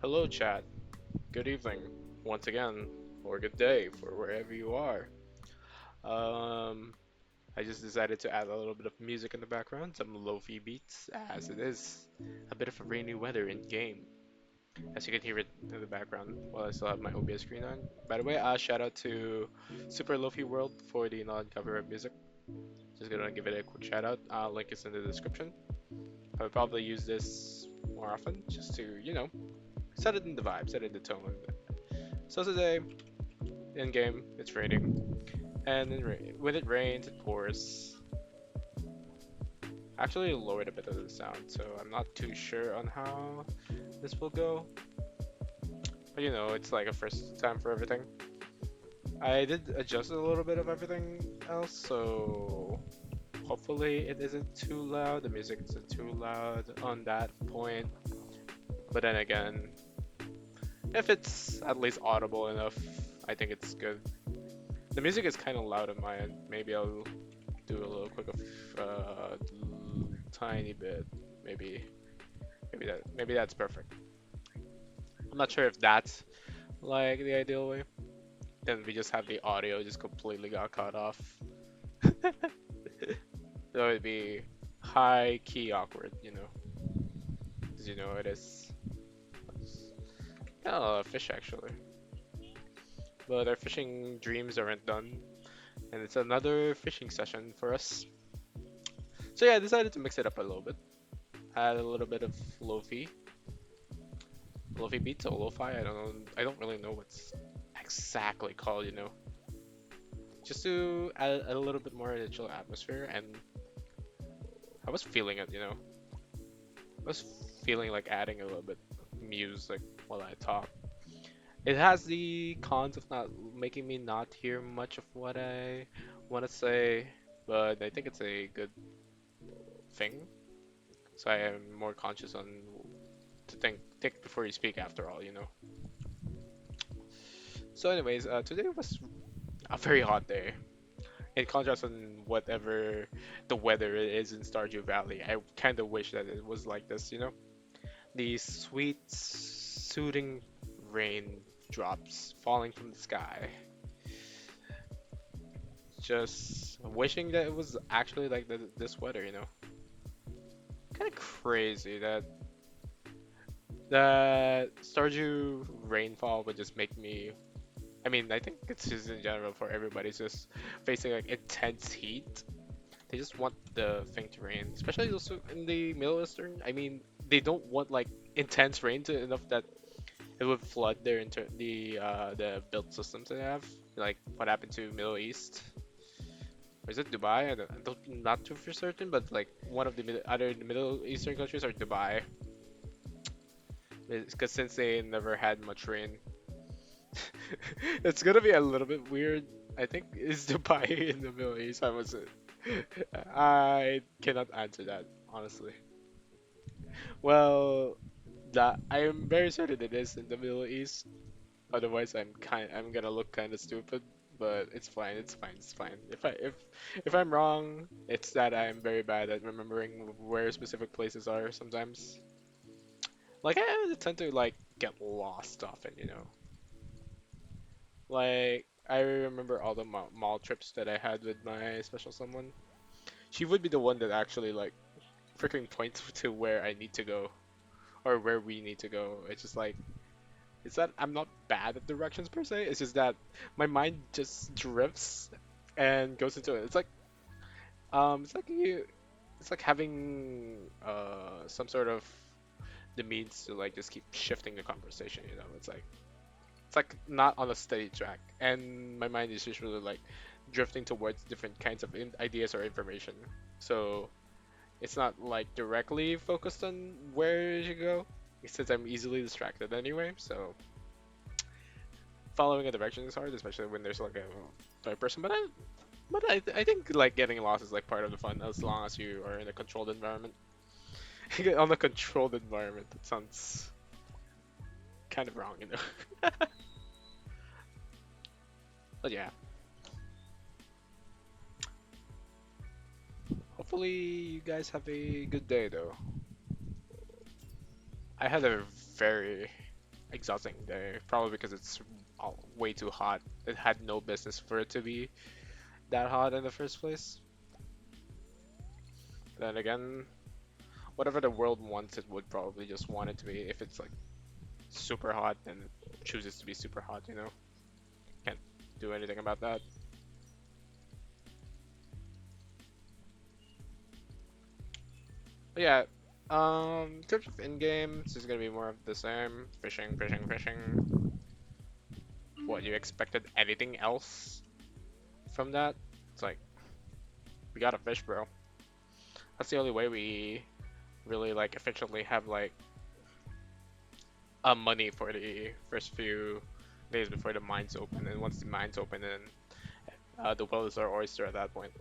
Hello, chat. Good evening, once again, or good day for wherever you are. Um, I just decided to add a little bit of music in the background, some lo-fi beats, as it is a bit of a rainy weather in game. As you can hear it in the background while I still have my OBS screen on. By the way, shout out to Super Lofi World for the non-copyright music. Just gonna give it a quick shout out. Link is in the description. I would probably use this more often, just to set it in the vibe, set it in the tone. So today, in game, it's raining, and when it rains, it pours. Actually, lowered a bit of the sound, so I'm not too sure on how this will go. But it's like a first time for everything. I did adjust a little bit of everything else, so hopefully it isn't too loud. The music isn't too loud on that point. But then again, if it's at least audible enough, I think it's good. The music is kind of loud on my end. Maybe I'll do a little quick of tiny bit. Maybe maybe that's perfect. I'm not sure if that's like the ideal way. Then we just have the audio just completely got cut off. That would be high key awkward, because it is. Oh, a fish actually. But our fishing dreams aren't done, and it's another fishing session for us. So yeah, I decided to mix it up a little bit. Add a little bit of lofi beats or lo-fi. I don't know. I don't really know what's exactly called. Just to add a little bit more chill atmosphere. And I was feeling it. I was feeling like adding a little bit of music while I talk. It has the cons of not making me not hear much of what I want to say, but I think it's a good thing. So I am more conscious on to think before you speak. After all. So, anyways, today was a very hot day. In contrast on whatever the weather is in Stardew Valley, I kind of wish that it was like this. The sweet, soothing rain drops falling from the sky. Just wishing that it was actually like this weather. Kind of crazy that Stardew rainfall would just make me. I mean, I think it's just in general for everybody. It's just facing like intense heat. They just want the thing to rain, especially also in the Middle Eastern. I mean, they don't want like intense rain to enough that it would flood the built systems they have. Like what happened to Middle East. Or is it Dubai? I don't not too for certain, but like one of the other Middle Eastern countries are Dubai, because since they never had much rain, it's gonna be a little bit weird. I think is Dubai in the Middle East? I was I cannot answer that honestly. Well, that I am very certain it is in the Middle East. Otherwise, I'm gonna look kind of stupid. But it's fine. It's fine. It's fine. If I'm wrong, it's that I'm very bad at remembering where specific places are sometimes. Like I tend to like get lost often. Like I remember all the mall trips that I had with my special someone. She would be the one that actually like freaking points to where I need to go or where we need to go. It's just like it's that I'm not bad at directions per se. It's just that my mind just drifts and goes into it. It's like having some sort of the means to like just keep shifting the conversation. It's like not on a steady track, and my mind is usually like drifting towards different kinds of ideas or information. So it's not like directly focused on where you go, since I'm easily distracted anyway. So following a direction is hard, especially when there's like a third person. But I think like getting lost is like part of the fun as long as you are in a controlled environment. On a controlled environment, that sounds kind of wrong. But yeah, hopefully you guys have a good day though. I had a very exhausting day, probably because it's way too hot. It had no business for it to be that hot in the first place. Then again, whatever the world wants, it would probably just want it to be. If it's like super hot, then it chooses to be super hot, you know? Can't do anything about that. But yeah, in terms of in-game, this is gonna be more of the same. Fishing, fishing, fishing. What, you expected anything else from that? It's like, we got a fish, bro. That's the only way we really like efficiently have like money for the first few days before the mines open, and once the mines open, then the well is our oyster at that point.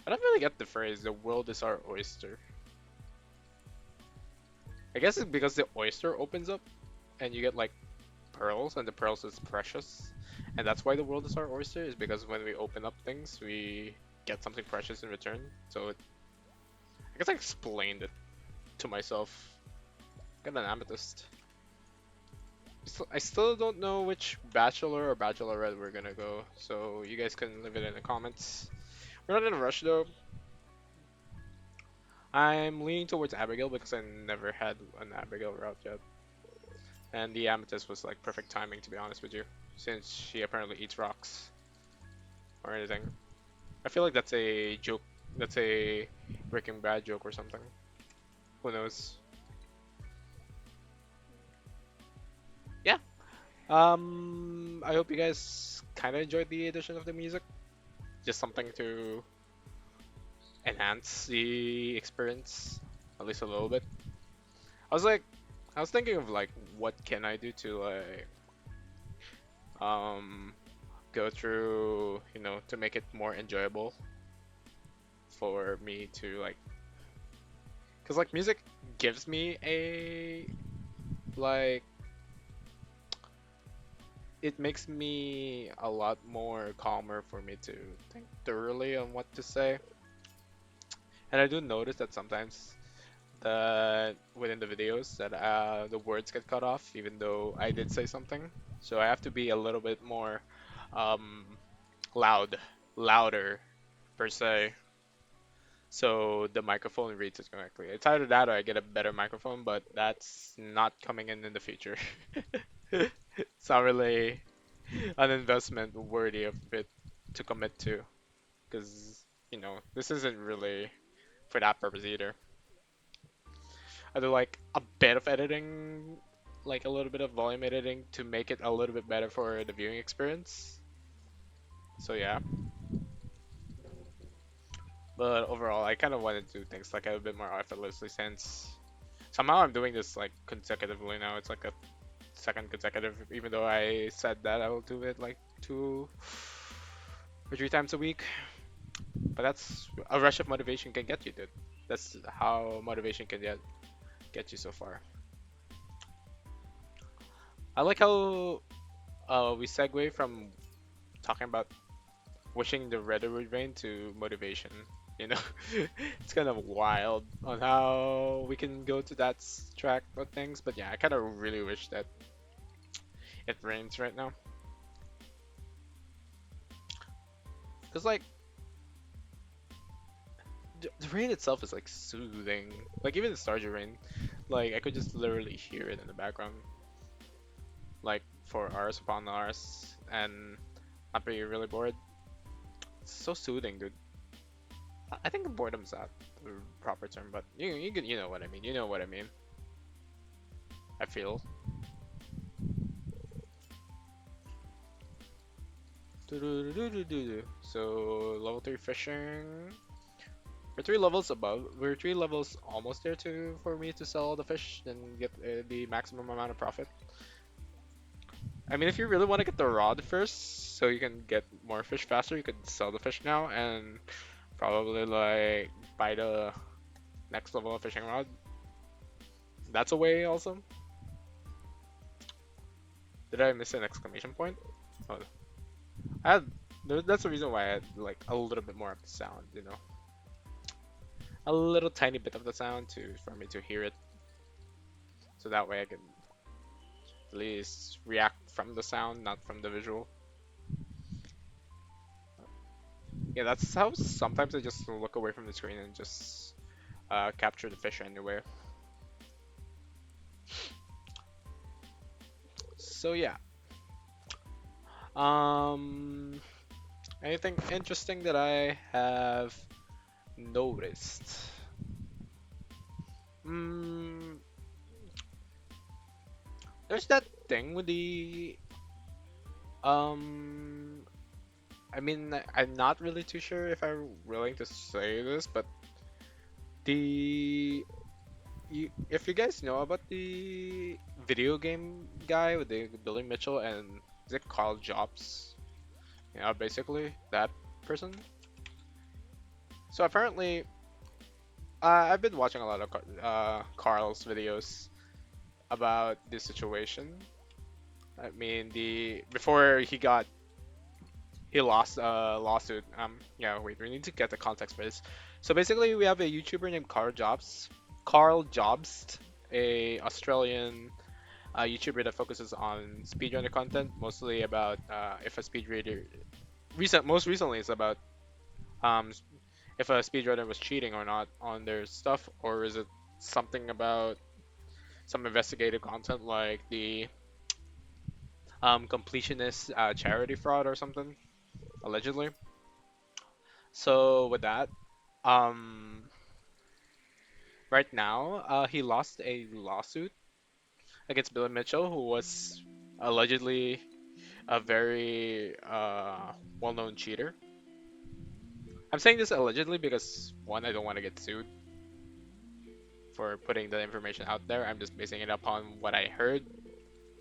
I don't really get the phrase "the world is our oyster." I guess it's because the oyster opens up and you get like pearls, and the pearls is precious, and that's why the world is our oyster. Is because when we open up things, we get something precious in return. So I guess I explained it to myself. Got an amethyst. I still don't know which bachelor or bachelorette we're gonna go, so you guys can leave it in the comments. We're not in a rush though. I'm leaning towards Abigail because I never had an Abigail route yet. And the Amethyst was like perfect timing, to be honest with you, since she apparently eats rocks or anything. I feel like that's a joke. That's a Breaking Bad joke or something. Who knows? Yeah. I hope you guys kind of enjoyed the addition of the music. Just something to enhance the experience, at least a little bit. I was like, I was thinking of like, what can I do to like, um, go through, to make it more enjoyable for me to like, cause like music gives me a like, it makes me a lot more calmer for me to think thoroughly on what to say. And I do notice that sometimes that within the videos that the words get cut off even though I did say something. So I have to be a little bit more um, loud, louder per se, so the microphone reads it correctly. It's either that or I get a better microphone, but that's not coming in the future. It's not really an investment worthy of it to commit to, because this isn't really for that purpose either. I do like a bit of editing, like a little bit of volume editing to make it a little bit better for the viewing experience. So yeah, but overall, I kind of want to do things like a bit more effortlessly since somehow I'm doing this like consecutively now. It's like a second consecutive, even though I said that I will do it like 2 or 3 times a week. But that's a rush of motivation can get you, dude. That's how motivation can get you so far. I like how we segue from talking about wishing the red would rain to motivation. You know, it's kind of wild on how we can go to that track of things. But yeah, I kind of really wish that it rains right now. Cause like the rain itself is like soothing. Like even the Stardew rain, like I could just literally hear it in the background, like for hours upon hours, and not be really bored. It's so soothing, dude. I think boredom's not the proper term, but you know what I mean. You know what I mean. I feel. So level 3 fishing. We're 3 levels above. We're 3 levels almost there to for me to sell the fish and get the maximum amount of profit. I mean, if you really want to get the rod first, so you can get more fish faster, you could sell the fish now and probably like buy the next level of fishing rod. That's a way also. Did I miss an exclamation point? Oh, I had. That's the reason why I had like a little bit more of the sound, a little tiny bit of the sound to for me to hear it. so that way I can at least react from the sound, not from the visual. Yeah, that's how sometimes I just look away from the screen and just capture the fish anywhere. So yeah. Um, Anything interesting that I have noticed? Mm, there's that thing with the um. I mean, I'm not really too sure if I'm willing to say this, but if you guys know about the video game guy with the Billy Mitchell and is it Carl Jobs? Yeah, basically that person. So apparently, I've been watching a lot of Carl's videos about this situation. I mean, the before he lost a lawsuit. Yeah, wait, we need to get the context for this. So basically, we have a YouTuber named Carl Jobs. Carl Jobs, a Australian YouTuber that focuses on speedrunner content, mostly about if a speedrunner. Most recently, it's about um, if a speedrunner was cheating or not on their stuff, or is it something about some investigative content like the completionist charity fraud or something, allegedly. So with that, um, right now, he lost a lawsuit against Billy Mitchell, who was allegedly a very well-known cheater. I'm saying this allegedly because one, I don't want to get sued for putting the information out there. I'm just basing it upon what I heard,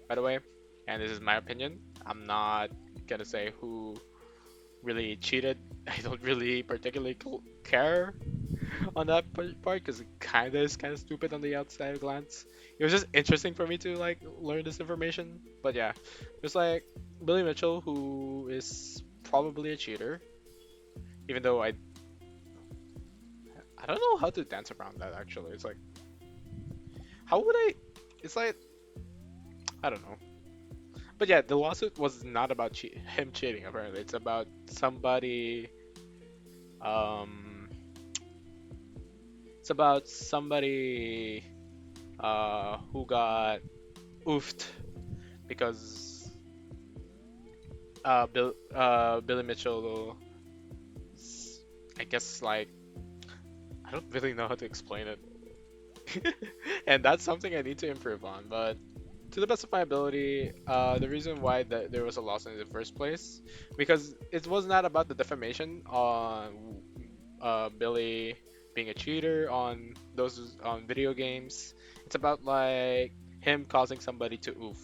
by the way, and this is my opinion. I'm not gonna say who really cheated. I don't really particularly care on that part because it kind of is kind of stupid on the outside glance. It was just interesting for me to like learn this information. But yeah, there's like Billy Mitchell who is probably a cheater, even though I don't know how to dance around that actually. It's like how would I? It's like I don't know. But yeah, the lawsuit was not about him cheating. Apparently, it's about somebody. Um, it's about somebody who got oofed because Billy Mitchell, I guess like I don't really know how to explain it, and that's something I need to improve on. But to the best of my ability, the reason why there was a loss in the first place, because it was not about the defamation on Billy being a cheater on those on video games. It's about like him causing somebody to oof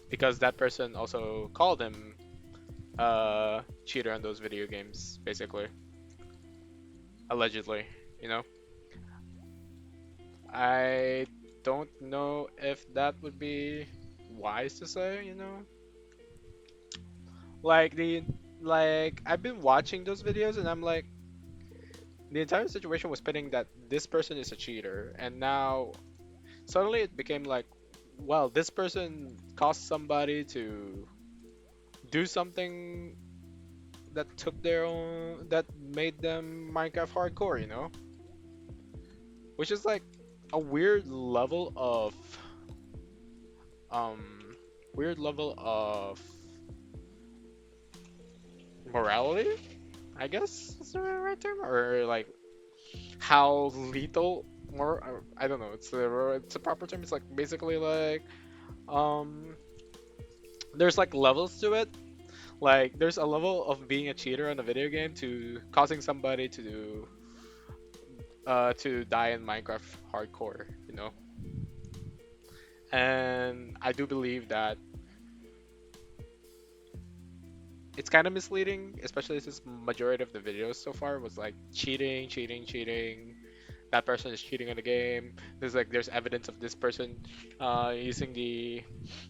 because that person also called him cheater on those video games, basically, allegedly. You know, I don't know if that would be wise to say. Like I've been watching those videos and I'm like, the entire situation was pitting that this person is a cheater, and now suddenly it became like, well, this person caused somebody to do something that made them Minecraft hardcore, which is like a um weird level of morality, I guess is the right term, or like how lethal more I don't know, it's a proper term. It's like basically like um there's like levels to it. Like there's a level of being a cheater on a video game to causing somebody to die in Minecraft hardcore. And I do believe that it's kind of misleading, especially since majority of the videos so far was like cheating, cheating, cheating. That person is cheating on the game. There's evidence of this person using the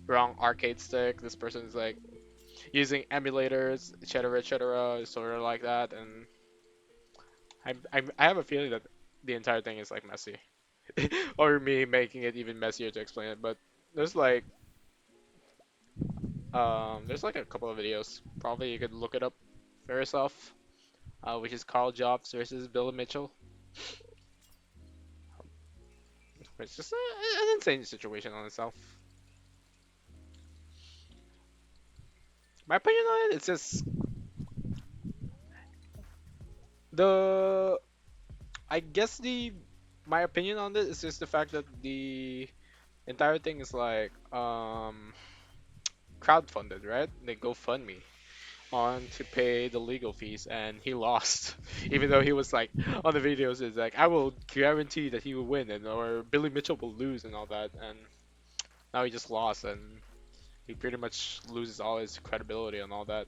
wrong arcade stick. This person is like using emulators, etc., sort of like that. And I have a feeling that the entire thing is like messy. or me making it even messier to explain it. But there's like there's like a couple of videos. Probably you could look it up for yourself. Which is Carl Jobs versus Billy Mitchell. It's just an insane situation on itself. My opinion on it, it's just the I guess the my opinion on this is just the fact that the entire thing is like crowdfunded, right? They GoFundMe on to pay the legal fees, and he lost, even though he was like on the videos is like I will guarantee that he will win, and or Billy Mitchell will lose and all that, and now he just lost, and he pretty much loses all his credibility and all that.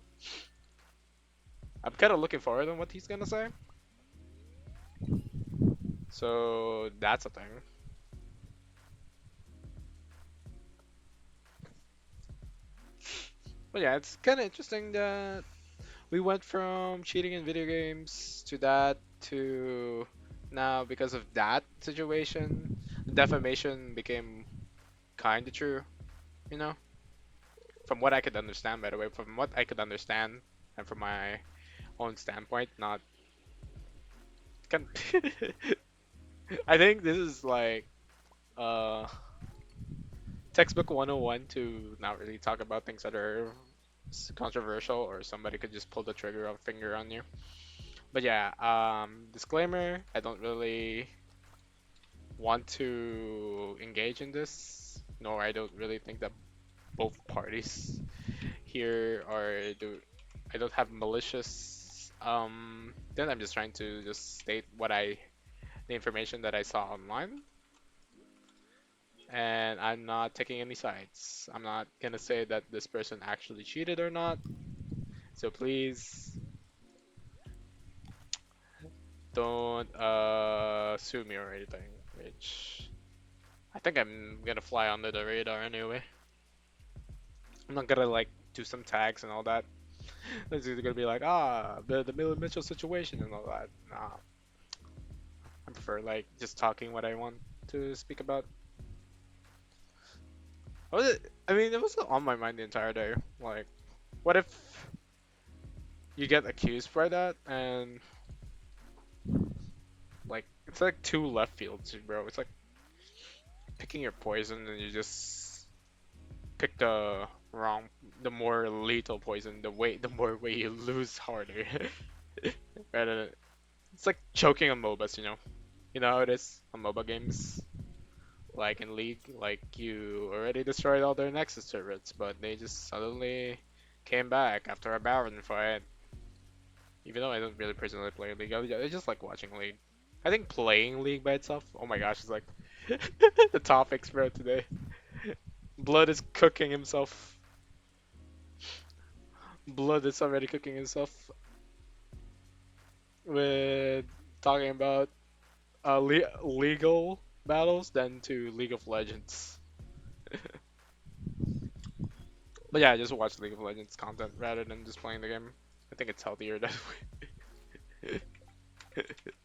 I'm kind of looking forward on what he's gonna say. So that's a thing. But yeah, it's kind of interesting that we went from cheating in video games to that to now because of that situation, defamation became kind of true, you know? From what I could understand, by the way, from what I could understand and from my own standpoint, not. Can... I think this is like uh textbook 101 to not really talk about things that are controversial or somebody could just pull the trigger of a finger on you. But yeah, disclaimer, I don't really want to engage in this, nor I don't really think that both parties here are do I don't have malicious then I'm just trying to just state what I the information that I saw online, and I'm not taking any sides. I'm not gonna say that this person actually cheated or not. So please don't sue me or anything, which I think I'm gonna fly under the radar anyway. I'm not gonna like do some tags and all that. It's either gonna be like, the Miller Mitchell situation and all that. Nah, I prefer like just talking what I want to speak about. I mean, it was on my mind the entire day. Like, what if you get accused by that and like it's like two left fields, bro. It's like picking your poison and you just pick the more lethal poison, the more way you lose harder. Rather than, it's like choking on MOBAs, you know. You know how it is on MOBA games. Like in League, like you already destroyed all their Nexus turrets, but they just suddenly came back after a Baron fight. Even though I don't really personally play League, I just like watching League. I think playing League by itself, oh my gosh, it's like the topics, bro, today. Blood is cooking himself. Blood is already cooking himself with talking about legal battles than to League of Legends. But yeah, I just watch League of Legends content rather than just playing the game. I think it's healthier that way.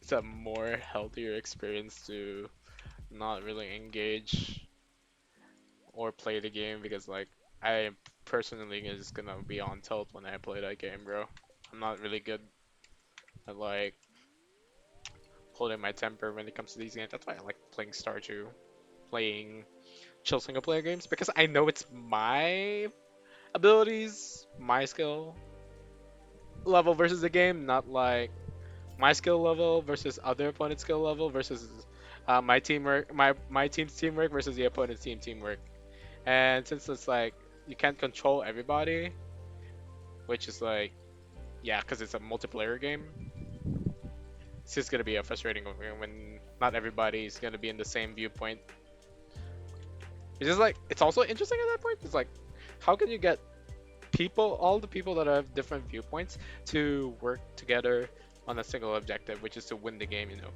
It's a more healthier experience to not really engage or play the game because like I personally is gonna be on tilt when I play that game, bro. I'm not really good at like holding my temper when it comes to these games. That's why I like playing Stardew, playing chill single player games because I know it's my abilities, my skill level versus the game, not like my skill level versus other opponent's skill level versus my teamwork, my team's teamwork versus the opponent's teamwork. And since it's like you can't control everybody, which is like yeah, because it's a multiplayer game, it's just gonna be a frustrating game when not everybody's gonna be in the same viewpoint. It's just like it's also interesting at that point. It's like how can you get people, all the people that have different viewpoints, to work together on a single objective, which is to win the game, you know.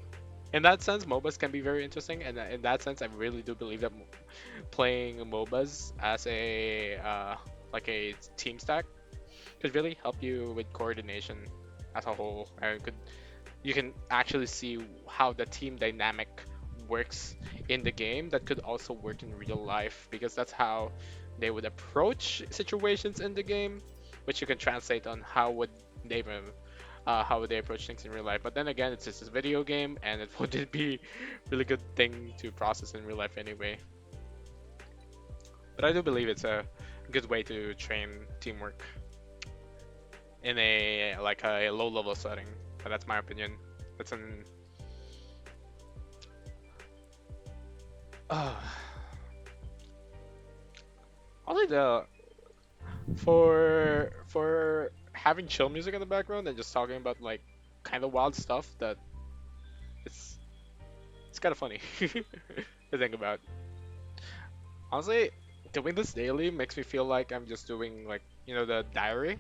In that sense, MOBAs can be very interesting, and in that sense, I really do believe that playing MOBAs as a like a team stack could really help you with coordination as a whole, and could you can actually see how the team dynamic works in the game that could also work in real life, because that's how they would approach situations in the game, which you can translate on how would they approach things in real life. But then again, it's just a video game, and it wouldn't be really good thing to process in real life anyway. But I do believe it's a good way to train teamwork in a like a low level setting. But that's my opinion. That's an uh, only the for having chill music in the background and just talking about like kind of wild stuff, that it's it's kind of funny to think about. Honestly, doing this daily makes me feel like I'm just doing like, the diary,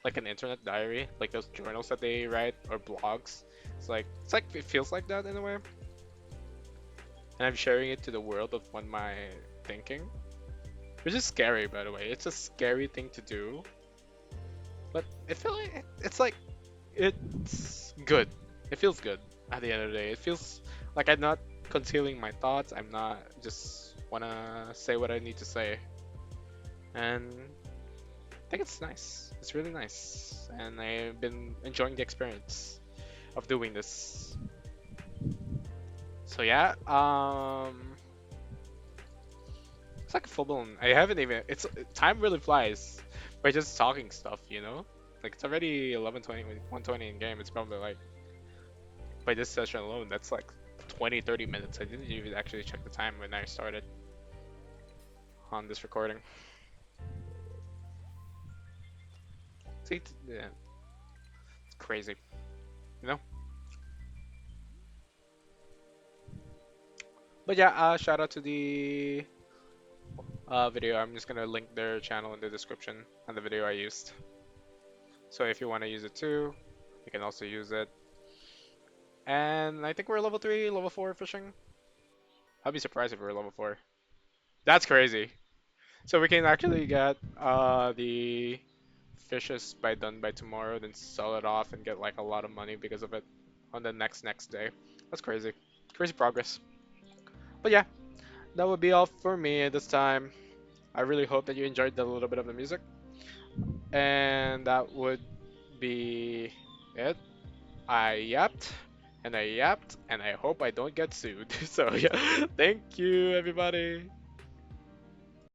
like an internet diary, like those journals that they write or blogs. It's like it feels like that in a way, and I'm sharing it to the world of what my thinking, which is scary, by the way. It's a scary thing to do, but it's good. It feels good at the end of the day. It feels like I'm not concealing my thoughts. I'm not just wanna say what I need to say, and I think it's nice. It's really nice, and I've been enjoying the experience of doing this. So yeah, it's like a full blown. I haven't even. It's time really flies by just talking stuff, you know. Like it's already 11:20, 1:20 in game. It's probably like by this session alone, that's like 20, 30 minutes. I didn't even actually check the time when I started on this recording. See, yeah, it's crazy, you know. But yeah, shout out to the video. I'm just gonna link their channel in the description and the video I used. So if you want to use it too, you can also use it. And I think we're level 3, level 4 fishing. I'd be surprised if we're level 4. That's crazy. So we can actually get the fishes done by tomorrow, then sell it off and get like a lot of money because of it on the next day. That's crazy. Crazy progress. But yeah, that would be all for me at this time. I really hope that you enjoyed the little bit of the music. And that would be it. I yapped and I yapped and I hope I don't get sued. So yeah, thank you everybody.